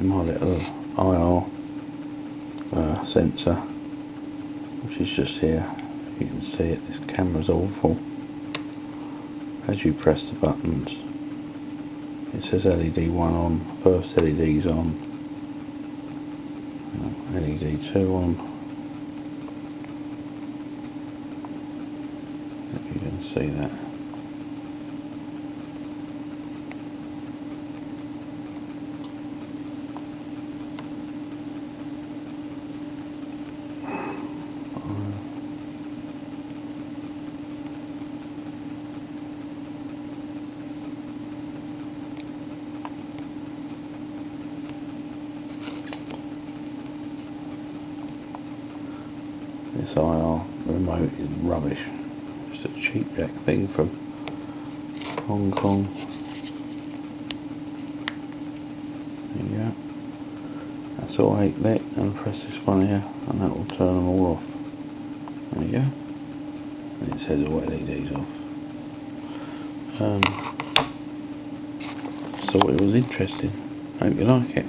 my little IR sensor, which is just here. You can see it, this camera's awful. As you press the buttons, it says LED 1 on, first LED's on, LED 2 on, if you can see that. This IR remote is rubbish. It's a cheap jack thing from Hong Kong. There you go. That's all 8-bit, and press this one here and that will turn them all off. There you go. And it says all LEDs off. So it was interesting. Hope you like it.